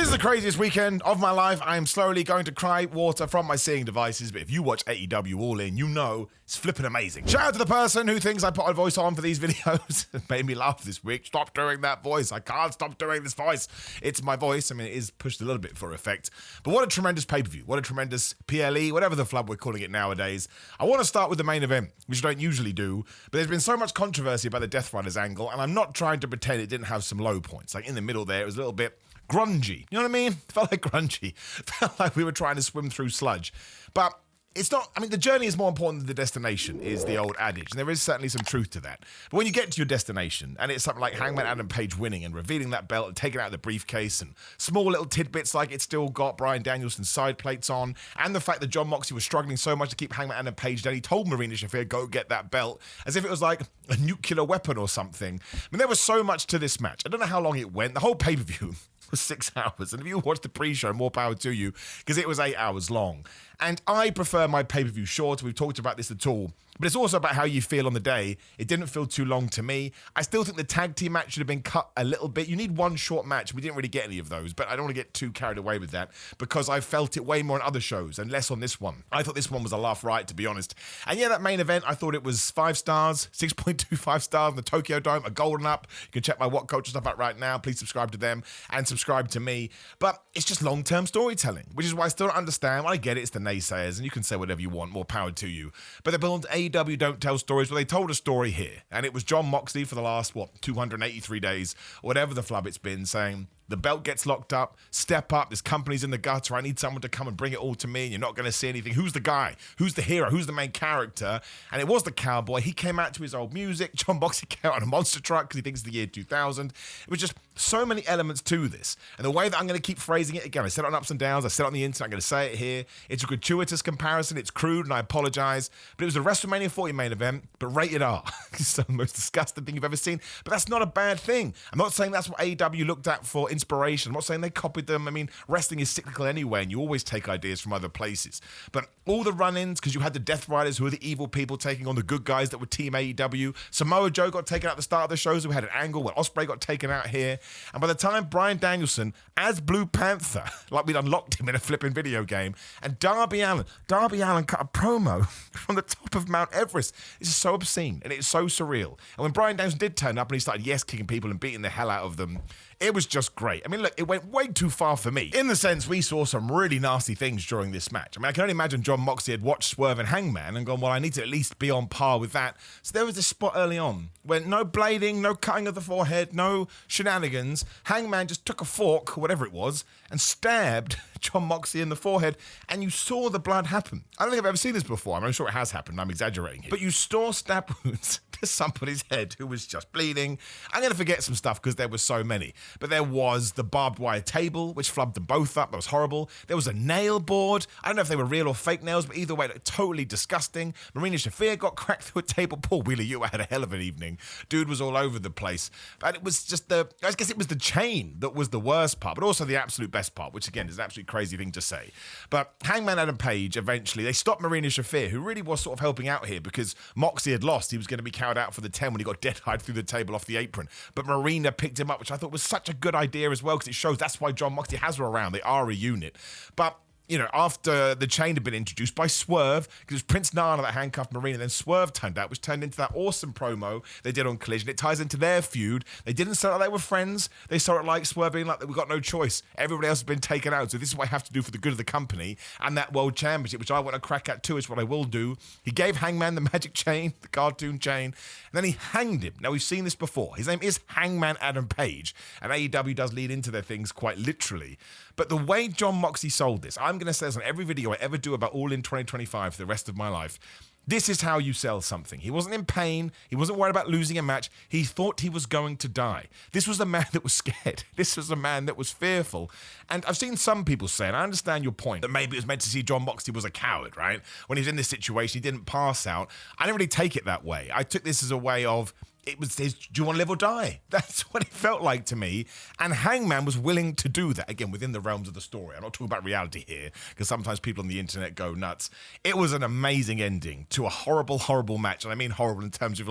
This is the craziest weekend of my life. I am slowly going to cry water from my seeing devices, but if you watch AEW All In, you know it's flipping amazing. Shout out to the person who thinks I put a voice on for these videos. It made me laugh this week. Stop doing that voice. I can't stop doing this voice. It's my voice. I mean, it is pushed a little bit for effect, but what a tremendous pay-per-view. What a tremendous PLE, whatever the flub we're calling it nowadays. I want to start with the main event, which I don't usually do, but there's been so much controversy about the Death Riders angle, and I'm not trying to pretend it didn't have some low points. Like in the middle there, it was a little bit grungy. You know what I mean? Felt like grungy. Felt like we were trying to swim through sludge. But it's not, I mean, the journey is more important than the destination, is the old adage. And there is certainly some truth to that. But when you get to your destination, and it's something like Hangman Adam Page winning and revealing that belt and taking out the briefcase and small little tidbits like it's still got Bryan Danielson's side plates on, and the fact that Jon Moxley was struggling so much to keep Hangman Adam Page down, he told Marina Shafir, go get that belt, as if it was like a nuclear weapon or something. I mean, there was so much to this match. I don't know how long it went. The whole pay-per-view was 6 hours. And if you watched the pre-show, more power to you, because it was 8 hours long. And I prefer my pay-per-view short. We've talked about this at all. But it's also about how you feel on the day. It didn't feel too long to me. I still think the tag team match should have been cut a little bit. You need one short match. We didn't really get any of those, but I don't want to get too carried away with that because I felt it way more on other shows and less on this one. I thought this one was a laugh riot, to be honest. And yeah, that main event, I thought it was 5 stars, 6.25 stars in the Tokyo Dome, a golden up. You can check my What Culture stuff out right now. Please subscribe to them and subscribe to me. But it's just long-term storytelling, which is why I still don't understand. Well, I get it, it's the naysayers, and you can say whatever you want, more power to you. But the build AEW don't tell stories, well, they told a story here, and it was Jon Moxley for the last, 283 days, or whatever the flub it's been, saying, the belt gets locked up, step up, this company's in the gutter, I need someone to come and bring it all to me, and you're not going to see anything. Who's the guy? Who's the hero? Who's the main character? And it was the cowboy. He came out to his old music. Jon Moxley came out on a monster truck because he thinks it's the year 2000. It was just so many elements to this. And the way that I'm going to keep phrasing it, again, I said it on Ups and Downs, I said it on the internet, I'm going to say it here. It's a gratuitous comparison, it's crude, and I apologize. But it was a WrestleMania 40 main event, but rated R. It's the most disgusting thing you've ever seen. But that's not a bad thing. I'm not saying that's what AEW looked at for inspiration. I'm not saying they copied them. I mean, wrestling is cyclical anyway, and you always take ideas from other places. But all the run-ins, because you had the Death Riders, who were the evil people taking on the good guys that were Team AEW. Samoa Joe got taken out at the start of the shows. We had an angle where Ospreay got taken out here. And by the time Bryan Danielson, as Blue Panther, like we'd unlocked him in a flipping video game, and Darby Allin cut a promo from the top of Mount Everest. This is so obscene, and it's so surreal. And when Bryan Danielson did turn up and he started yes-kicking people and beating the hell out of them, it was just great. I mean, look, it went way too far for me. In the sense, we saw some really nasty things during this match. I mean, I can only imagine Jon Moxley had watched Swerve and Hangman and gone, well, I need to at least be on par with that. So there was this spot early on where no blading, no cutting of the forehead, no shenanigans. Hangman just took a fork, or whatever it was, and stabbed Jon Moxley in the forehead, and you saw the blood happen. I don't think I've ever seen this before. I'm sure it has happened. I'm exaggerating here. But you saw stab wounds to somebody's head who was just bleeding. I'm going to forget some stuff because there were so many. But there was the barbed wire table, which flubbed them both up. That was horrible. There was a nail board. I don't know if they were real or fake nails, but either way, totally disgusting. Marina Shafir got cracked through a table. Paul Wheeler, you had a hell of an evening. Dude was all over the place. But it was just I guess it was the chain that was the worst part, but also the absolute best part, which again is an absolutely crazy thing to say. But Hangman Adam Page, eventually, they stopped Marina Shafir, who really was sort of helping out here because Moxley had lost. He was going to be counted out for the 10 when he got dead-eyed through the table off the apron. But Marina picked him up, which I thought was such a good idea as well, because it shows that's why Jon Moxley has her around. They are a unit. But you know, after the chain had been introduced by Swerve, because it was Prince Nana that handcuffed Marina, then Swerve turned out, which turned into that awesome promo they did on Collision. It ties into their feud. They didn't say like they were friends. They saw it like Swerve being like, we've got no choice. Everybody else has been taken out, so this is what I have to do for the good of the company and that world championship, which I want to crack at too, is what I will do. He gave Hangman the magic chain, the cartoon chain, and then he hanged him. Now, we've seen this before. His name is Hangman Adam Page, and AEW does lead into their things quite literally. But the way Jon Moxley sold this, I'm going to say this on every video I ever do about All In 2025 for the rest of my life. This is how you sell something. He wasn't in pain. He wasn't worried about losing a match. He thought he was going to die. This was a man that was scared. This was a man that was fearful. And I've seen some people say, and I understand your point, that maybe it was meant to see Jon Moxley was a coward, right? When he was in this situation, he didn't pass out. I didn't really take it that way. I took this as a way of, it was his, do you want to live or die? That's what it felt like to me. And Hangman was willing to do that, again, within the realms of the story. I'm not talking about reality here, because sometimes people on the internet go nuts. It was an amazing ending to a horrible, horrible match. And I mean horrible in terms of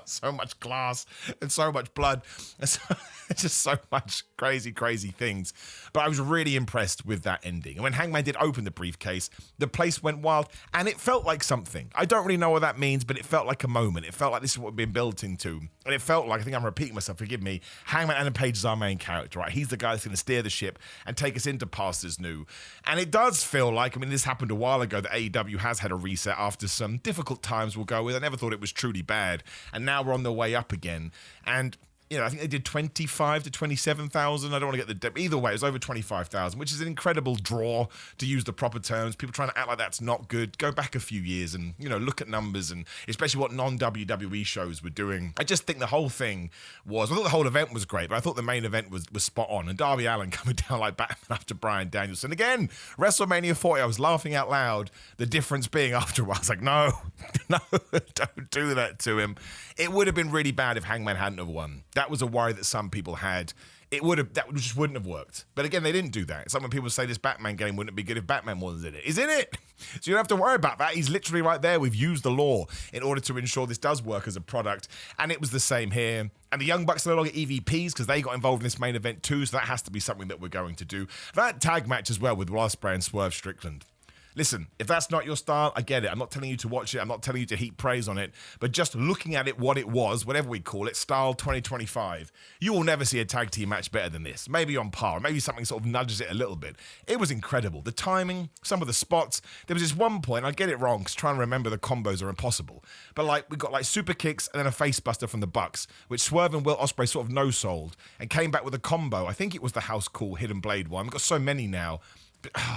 so much glass and so much blood. And so, just so much crazy, crazy things. But I was really impressed with that ending. And when Hangman did open the briefcase, the place went wild, and it felt like something. I don't really know what that means, but it felt like a moment. It felt like this is what we've been built into. And it felt like, I think I'm repeating myself, forgive me, Hangman Adam Page is our main character, right? He's the guy that's going to steer the ship and take us into pastures new. And it does feel like, I mean, this happened a while ago, that AEW has had a reset after some difficult times, we'll go with. I never thought it was truly bad. And now we're on the way up again. And I think they did 25 to 27,000. I don't want to get the either way. It was over 25,000, which is an incredible draw, to use the proper terms. People trying to act like that's not good. Go back a few years and look at numbers, and especially what non-WWE shows were doing. I just think the whole thing I thought the whole event was great, but I thought the main event was spot on. And Darby Allin coming down like Batman after Bryan Danielson again. WrestleMania 40. I was laughing out loud. The difference being after a while, I was like, no, don't do that to him. It would have been really bad if Hangman hadn't have won. That was a worry that some people had. That just wouldn't have worked. But again, they didn't do that. Some people say this Batman game wouldn't be good if Batman wasn't in it. He's in it. So you don't have to worry about that. He's literally right there. We've used the law in order to ensure this does work as a product. And it was the same here. And the Young Bucks are no longer EVPs because they got involved in this main event too. So that has to be something that we're going to do. That tag match as well with Will Ospreay and Swerve Strickland. Listen, if that's not your style, I get it. I'm not telling you to watch it. I'm not telling you to heap praise on it. But just looking at it, what it was, whatever we call it, style 2025, you will never see a tag team match better than this. Maybe on par. Maybe something sort of nudges it a little bit. It was incredible. The timing, some of the spots. There was this one point, I get it wrong because trying to remember the combos are impossible. But we got super kicks and then a face buster from the Bucks, which Swerve and Will Ospreay sort of no-sold and came back with a combo. I think it was the House Call Hidden Blade one. We've got so many now.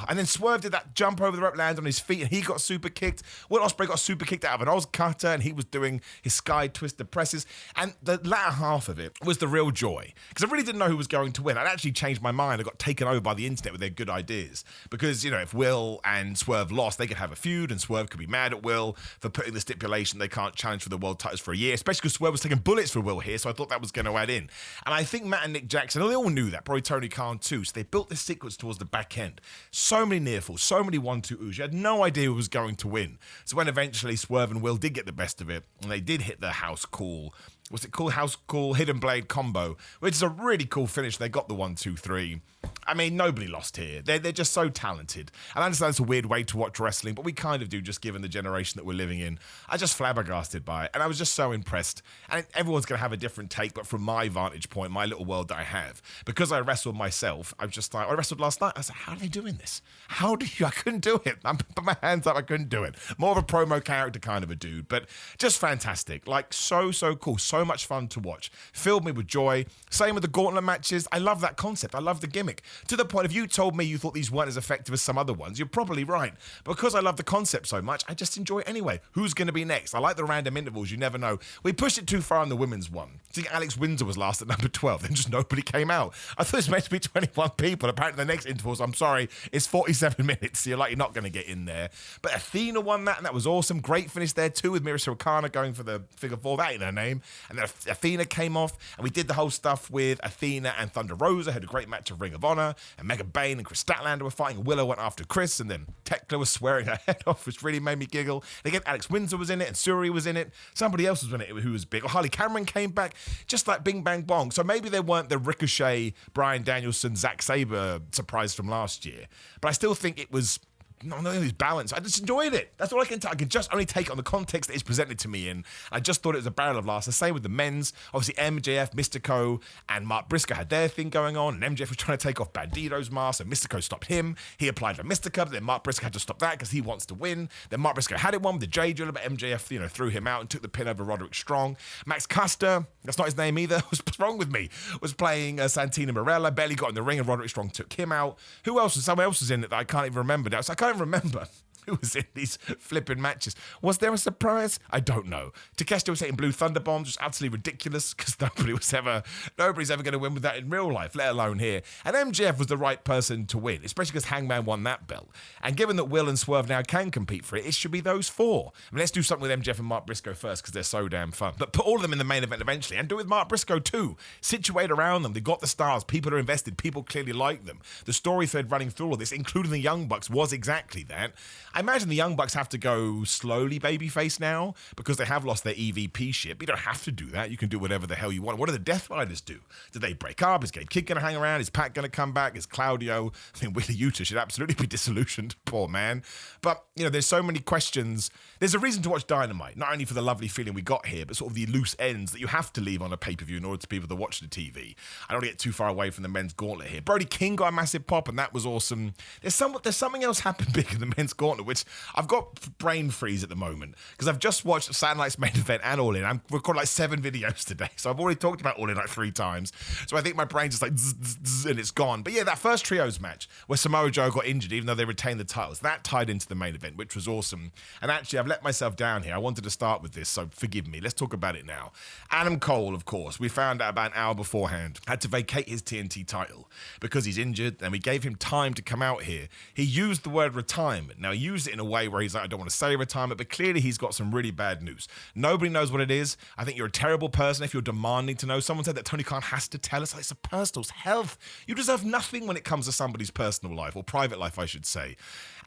And then Swerve did that jump over the rope, land on his feet, and he got super kicked. Will Ospreay got super kicked out of an Oz cutter, and he was doing his sky twister presses. And the latter half of it was the real joy, because I really didn't know who was going to win. I'd actually changed my mind. I got taken over by the internet with their good ideas, because if Will and Swerve lost, they could have a feud, and Swerve could be mad at Will for putting the stipulation they can't challenge for the world titles for a year, especially because Swerve was taking bullets for Will here. So I thought that was going to add in. And I think Matt and Nick Jackson, they all knew that, probably Tony Khan too. So they built this sequence towards the back end. So many near falls, so many 1-2-oohs. You had no idea who was going to win. So when eventually Swerve and Will did get the best of it, and they did hit the House Call, what's it called? House Call Hidden Blade combo, which is a really cool finish. They got the 1-2-3. I mean, nobody lost here. They're just so talented. And I understand it's a weird way to watch wrestling, but we kind of do, just given the generation that we're living in. I just flabbergasted by it, and I was just so impressed. And everyone's going to have a different take, but from my vantage point, my little world that I have, because I wrestled myself, I was just like, I wrestled last night. I was like, how are they doing this? How do you? I couldn't do it. I put my hands up. I couldn't do it. More of a promo character kind of a dude, but just fantastic. So cool. So much fun to watch. Filled me with joy. Same with the Gauntlet matches. I love that concept. I love the gimmick. To the point, if you told me you thought these weren't as effective as some other ones, you're probably right. Because I love the concept so much, I just enjoy it anyway. Who's going to be next? I like the random intervals. You never know. We pushed it too far on the women's one. I think Alex Windsor was last at number 12. Then just nobody came out. I thought it was meant to be 21 people. Apparently the next intervals, I'm sorry, it's 47 minutes. So you're like, you're not going to get in there. But Athena won that, and that was awesome. Great finish there too, with Mira Okada going for the figure four. That ain't her name. And then Athena came off, and we did the whole stuff with Athena and Thunder Rosa. Had a great match of Ring of Honor, and Megan Bain and Chris Statlander were fighting. Willow went after Chris, and then Tekla was swearing her head off, which really made me giggle. And again, Alex Windsor was in it, and Suri was in it. Somebody else was in it who was big. Or Harley Cameron came back, just like Bing Bang Bong. So maybe they weren't the Ricochet, Bryan Danielson, Zack Sabre surprise from last year, but I still think it was it was balanced. I just enjoyed it. That's all I can tell. I can just only take it on the context that it's presented to me in. I just thought it was a barrel of laughs. The same with the men's. Obviously, MJF, Mystico, and Mark Briscoe had their thing going on, and MJF was trying to take off Bandito's mask, and Mystico stopped him. He applied for Mystico, but then Mark Briscoe had to stop that because he wants to win. Then Mark Briscoe had it won with the J Driller, but MJF, threw him out and took the pin over Roderick Strong. Max Custer, that's not his name either. What's wrong with me? Was playing Santina Morella, barely got in the ring, and Roderick Strong took him out. Who else? Someone else was in it that I can't even remember now. So I can't even remember who was in these flipping matches. Was there a surprise? I don't know. Takeshita was hitting Blue Thunder Bombs, which was absolutely ridiculous because nobody's ever going to win with that in real life, let alone here. And MJF was the right person to win, especially because Hangman won that belt. And given that Will and Swerve now can compete for it, it should be those four. I mean, let's do something with MJF and Mark Briscoe first because they're so damn fun. But put all of them in the main event eventually, and do it with Mark Briscoe too. Situate around them. They got the stars. People are invested. People clearly like them. The story thread running through all of this, including the Young Bucks, was exactly that. I imagine the Young Bucks have to go slowly babyface now because they have lost their EVP ship. You don't have to do that. You can do whatever the hell you want. What do the Death Riders do? Do they break up? Is Gabe Kidd going to hang around? Is Pat going to come back? Is Claudio? I think Wheeler Yuta should absolutely be disillusioned. Poor man. But, there's so many questions. There's a reason to watch Dynamite, not only for the lovely feeling we got here, but sort of the loose ends that you have to leave on a pay-per-view in order to people to watch the TV. I don't want to get too far away from the men's gauntlet here. Brody King got a massive pop, and that was awesome. There's something else happened big in the men's gauntlet, which I've got brain freeze at the moment, because I've just watched Saturday Night's main event and All In. I'm recording like 7 videos today, so I've already talked about All In like 3 times. So I think my brain's just like zzz, zzz, zzz, and it's gone. But yeah, that first trios match where Samoa Joe got injured, even though they retained the titles, that tied into the main event, which was awesome. And actually, I've let myself down here. I wanted to start with this, so forgive me. Let's talk about it now. Adam Cole, of course, we found out about an hour beforehand, had to vacate his TNT title because he's injured, and we gave him time to come out here. He used the word retirement. Now, he used it in a way where he's like, I don't want to say retirement, but clearly he's got some really bad news. Nobody knows what it is. I think you're a terrible person if you're demanding to know. Someone said that Tony Khan has to tell us. Like, it's a personal health. You deserve nothing when it comes to somebody's personal life, or private life, I should say.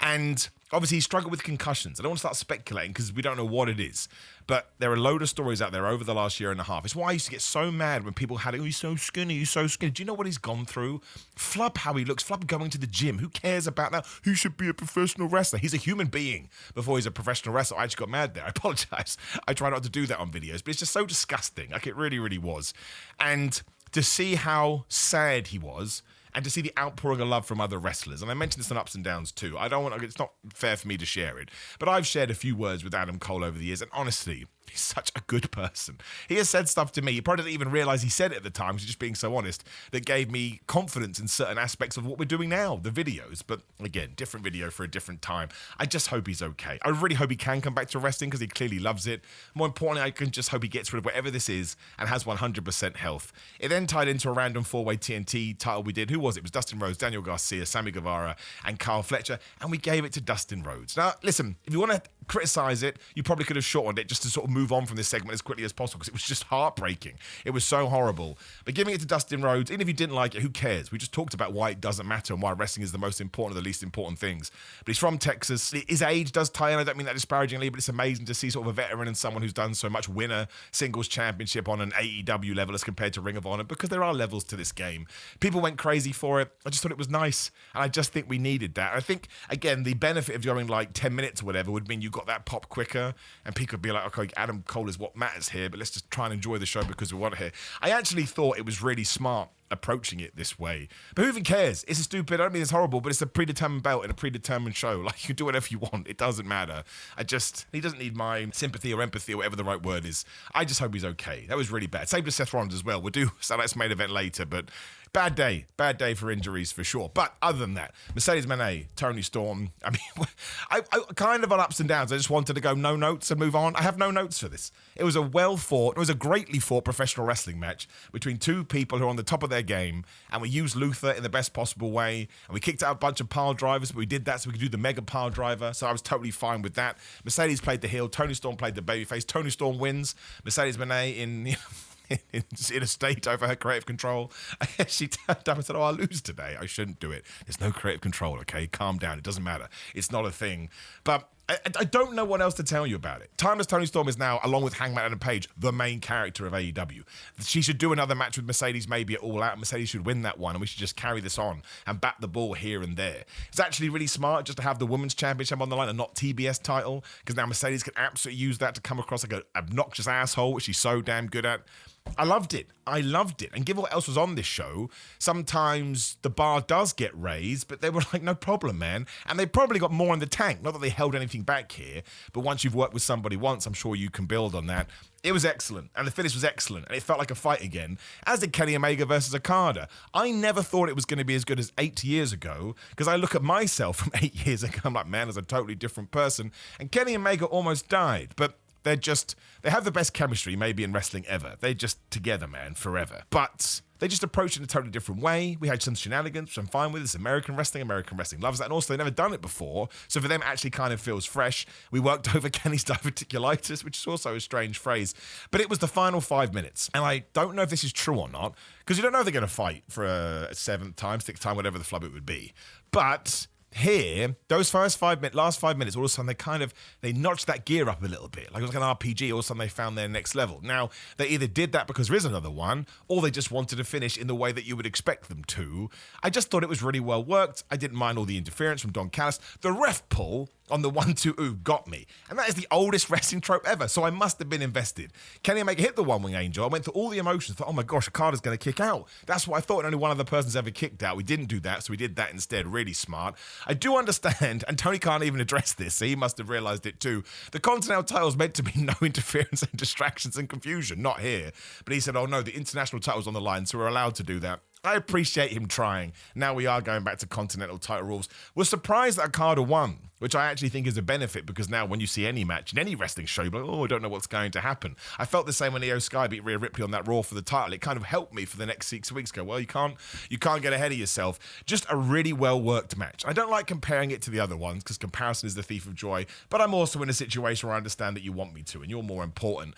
And obviously, he struggled with concussions. I don't want to start speculating because we don't know what it is. But there are a load of stories out there over the last year and a half. It's why I used to get so mad when people had it. Oh, he's so skinny, he's so skinny. Do you know what he's gone through? Flub how he looks. Flub going to the gym. Who cares about that? He should be a professional wrestler. He's a human being before he's a professional wrestler. I just got mad there. I apologize. I try not to do that on videos. But it's just so disgusting. Like, it really, really was. And to see how sad he was, and to see the outpouring of love from other wrestlers. And I mentioned this on Ups and Downs too. It's not fair for me to share it, but I've shared a few words with Adam Cole over the years, and honestly, he's such a good person. He has said stuff to me, he probably didn't even realize he said it at the time, he's just being so honest, that gave me confidence in certain aspects of what we're doing now, the videos. But again, different video for a different time. I just hope he's okay. I really hope he can come back to wrestling because he clearly loves it. More importantly, I can just hope he gets rid of whatever this is and has 100% health. It then tied into a random 4-way TNT title we did. Who was it? It was Dustin Rhodes, Daniel Garcia, Sammy Guevara, and Kyle Fletcher, and we gave it to Dustin Rhodes. Now, listen, if you want to criticize it, you probably could have shortened it just to sort of move on from this segment as quickly as possible because it was just heartbreaking. It was so horrible. But giving it to Dustin Rhodes, even if you didn't like it, who cares? We just talked about why it doesn't matter and why wrestling is the most important of the least important things. But he's from Texas. His age does tie in. I don't mean that disparagingly, but it's amazing to see sort of a veteran and someone who's done so much, win a singles championship on an AEW level as compared to Ring of Honor, because there are levels to this game. People went crazy for it. I just thought it was nice, and I just think we needed that. I think, again, the benefit of going like 10 minutes or whatever would mean you got that pop quicker, and people would be like, okay, Adam Cole is what matters here, but let's just try and enjoy the show because we want it here. I actually thought it was really smart approaching it this way. But who even cares? It's a stupid, I don't mean it's horrible, but it's a predetermined belt in a predetermined show. Like, you can do whatever you want. It doesn't matter. He doesn't need my sympathy or empathy or whatever the right word is. I just hope he's okay. That was really bad. Same to Seth Rollins as well. We'll do Saturday's main event later, but bad day for injuries for sure. But other than that, Mercedes Moné, Tony Storm, I mean, I kind of on ups and downs. I just wanted to go no notes and move on. I have no notes for this. It was a greatly fought professional wrestling match between two people who are on the top of their game, and we used Luther in the best possible way, and we kicked out a bunch of pile drivers, but we did that so we could do the mega pile driver, so I was totally fine with that. Mercedes played the heel, Tony Storm played the babyface. Tony Storm wins, Mercedes Moné in a state over her creative control. She turned up and said, I lose today. I shouldn't do it. There's no creative control, okay? Calm down. It doesn't matter. It's not a thing. But I don't know what else to tell you about it. Timeless Tony Storm is now, along with Hangman Adam Page, the main character of AEW. She should do another match with Mercedes, maybe at All Out. Mercedes should win that one, and we should just carry this on and bat the ball here and there. It's actually really smart just to have the Women's Championship on the line and not TBS title, because now Mercedes can absolutely use that to come across like an obnoxious asshole, which she's so damn good at. I loved it. And given what else was on this show, sometimes the bar does get raised, but they were like, no problem, man. And they probably got more in the tank. Not that they held anything back here, but once you've worked with somebody once, I'm sure you can build on that. It was excellent, and the finish was excellent, and it felt like a fight again, as did Kenny Omega versus Okada. I never thought it was going to be as good as 8 years ago, because I look at myself from 8 years ago, I'm like, man, as a totally different person, and Kenny Omega almost died, but they have the best chemistry maybe in wrestling ever. They're just together, man, forever. But they just approach it in a totally different way. We had some shenanigans, which I'm fine with. It's American wrestling loves that. And also, they've never done it before. So for them, it actually kind of feels fresh. We worked over Kenny's diverticulitis, which is also a strange phrase. But it was the final 5 minutes. And I don't know if this is true or not, because you don't know if they're going to fight for a 7th time, 6th time, whatever the flub it would be. But Here, those last 5 minutes, all of a sudden they notched that gear up a little bit. Like it was like an RPG, all of a sudden they found their next level. Now, they either did that because there is another one, or they just wanted to finish in the way that you would expect them to. I just thought it was really well worked. I didn't mind all the interference from Don Callis. The ref pull on the 1-2 got me. And that is the oldest wrestling trope ever, so I must have been invested. Kenny Omega hit the one-wing angel. I went through all the emotions, thought, oh my gosh, Okada's going to kick out. That's what I thought, and only one other person's ever kicked out. We didn't do that, so we did that instead. Really smart. I do understand, and Tony can't even address this, so he must have realised it too. The Continental title's meant to be no interference and distractions and confusion, not here. But he said, oh no, the international title's on the line, so we're allowed to do that. I appreciate him trying. Now we are going back to Continental title rules. We're surprised that Okada won, which I actually think is a benefit because now when you see any match in any wrestling show, you're like, oh, I don't know what's going to happen. I felt the same when Io Sky beat Rhea Ripley on that Raw for the title. It kind of helped me for the next 6 weeks. Go, well, you can't get ahead of yourself. Just a really well-worked match. I don't like comparing it to the other ones because comparison is the thief of joy, but I'm also in a situation where I understand that you want me to and you're more important.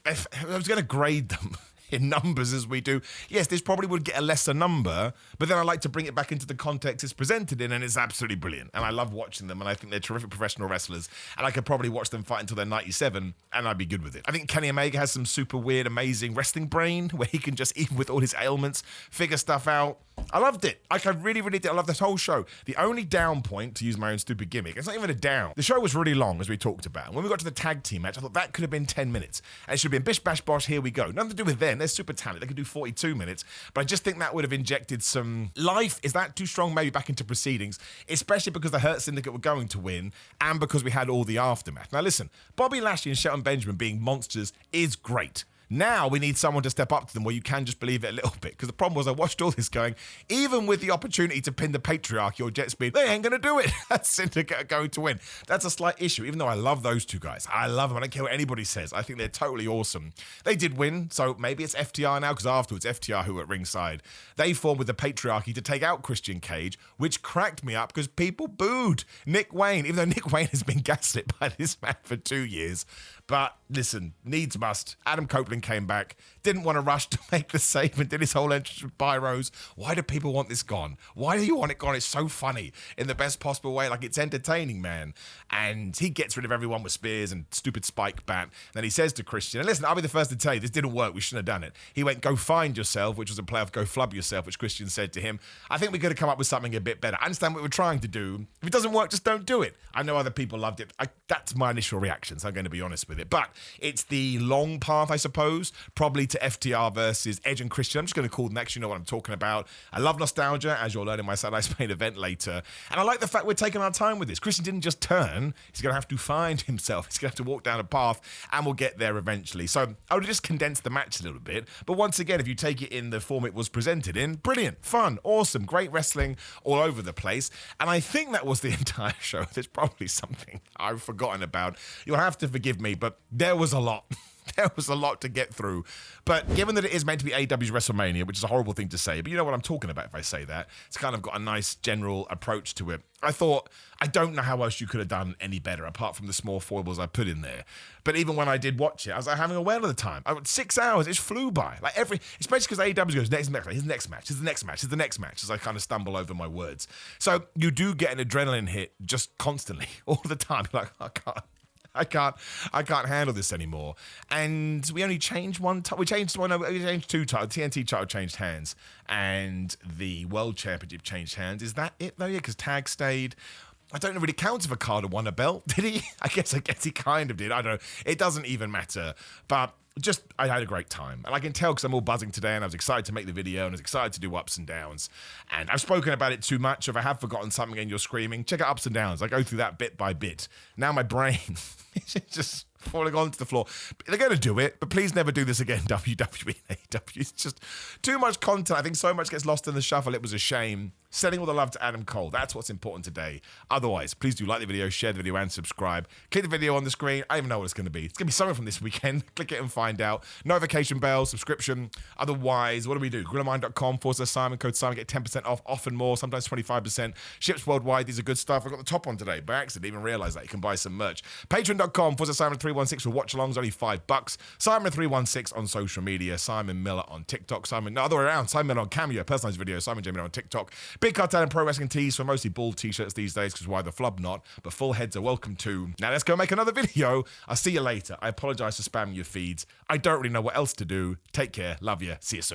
If I was going to grade them in numbers as we do, yes, this probably would get a lesser number, but then I like to bring it back into the context it's presented in, and it's absolutely brilliant. And I love watching them, and I think they're terrific professional wrestlers, and I could probably watch them fight until they're 97, and I'd be good with it. I think Kenny Omega has some super weird, amazing wrestling brain, where he can just, even with all his ailments, figure stuff out. I loved it. Like, I really, really did. I love this whole show. The only down point, to use my own stupid gimmick, it's not even a down. The show was really long, as we talked about. And when we got to the tag team match, I thought that could have been 10 minutes. And it should have been bish, bash, bosh, here we go. Nothing to do with them. They're super talented. They could do 42 minutes. But I just think that would have injected some life. Is that too strong? Maybe back into proceedings, especially because the Hurt Syndicate were going to win and because we had all the aftermath. Now, listen, Bobby Lashley and Shelton Benjamin being monsters is great. Now we need someone to step up to them where you can just believe it a little bit. Because the problem was I watched all this going, even with the opportunity to pin the Patriarchy or Jet Speed, they ain't going to do it. That Syndicate are going to win. That's a slight issue, even though I love those two guys. I love them. I don't care what anybody says. I think they're totally awesome. They did win, so maybe it's FTR now, because afterwards, FTR, who were at ringside, they formed with the Patriarchy to take out Christian Cage, which cracked me up because people booed Nick Wayne, even though Nick Wayne has been gaslit by this man for 2 years. But listen, needs must. Adam Copeland came back, didn't want to rush to make the save and did his whole entrance with pyros. Why do people want this gone? Why do you want it gone? It's so funny in the best possible way. Like, it's entertaining, man. And he gets rid of everyone with spears and stupid spike bat. Then he says to Christian, and listen, I'll be the first to tell you, this didn't work. We shouldn't have done it. He went, go find yourself, which was a play off go flub yourself, which Christian said to him. I think we could have come up with something a bit better. I understand what we're trying to do. If it doesn't work, just don't do it. I know other people loved it. That's my initial reaction, so I'm going to be honest with it. But it's the long path, I suppose, probably to FTR versus Edge and Christian. I'm just going to call them next. You know what I'm talking about. I love nostalgia, as you'll learn in my Saturday Night event later. And I like the fact we're taking our time with this. Christian didn't just turn. He's going to have to find himself. He's going to have to walk down a path, and we'll get there eventually. So I would just condense the match a little bit. But once again, if you take it in the form it was presented in, brilliant, fun, awesome, great wrestling all over the place. And I think that was the entire show. There's probably something I've forgotten about. You'll have to forgive me, but there was a lot. There was a lot to get through. But given that it is meant to be AEW's WrestleMania, which is a horrible thing to say, but you know what I'm talking about if I say that. It's kind of got a nice general approach to it. I thought, I don't know how else you could have done any better, apart from the small foibles I put in there. But even when I did watch it, I was like having a whale of the time. 6 hours, it flew by. Like especially because AEW goes, here's the next match, here's the next match, here's the next match, as I kind of stumble over my words. So you do get an adrenaline hit just constantly, all the time. Like, I can't handle this anymore. And we only changed one title. We changed two titles. TNT title changed hands, and the World Championship changed hands. Is that it though? Yeah, because tag stayed. I don't really count if Okada won a belt, did he? I guess he kind of did. I don't know. It doesn't even matter. But I had a great time. And I can tell because I'm all buzzing today and I was excited to make the video and I was excited to do ups and downs. And I've spoken about it too much. If I have forgotten something and you're screaming, check out ups and downs. I go through that bit by bit. Now my brain is just falling onto the floor. They're going to do it, but please never do this again, WWE and AEW. It's just too much content. I think so much gets lost in the shuffle. It was a shame. Sending all the love to Adam Cole. That's what's important today. Otherwise, please do like the video, share the video, and subscribe. Click the video on the screen. I don't even know what it's going to be. It's going to be something from this weekend. Click it and find out. Notification bell, subscription. Otherwise, what do we do? GorillaMind.com/Simon. Code Simon. Get 10% off, often more, sometimes 25%. Ships worldwide. These are good stuff. I got the top on today. By accident, didn't even realize that. You can buy some merch. Patreon.com/Simon316 for watch alongs. Only $5. Simon316 on social media. Simon Miller on TikTok. No, other way around. Simon Miller on Cameo. Personalized video. Simon J. Miller on TikTok. Big Cartel and Pro Wrestling tees for mostly bald t-shirts these days, because why the flub not? But full heads are welcome too. Now let's go make another video. I'll see you later. I apologize for spamming your feeds. I don't really know what else to do. Take care. Love you. See you soon.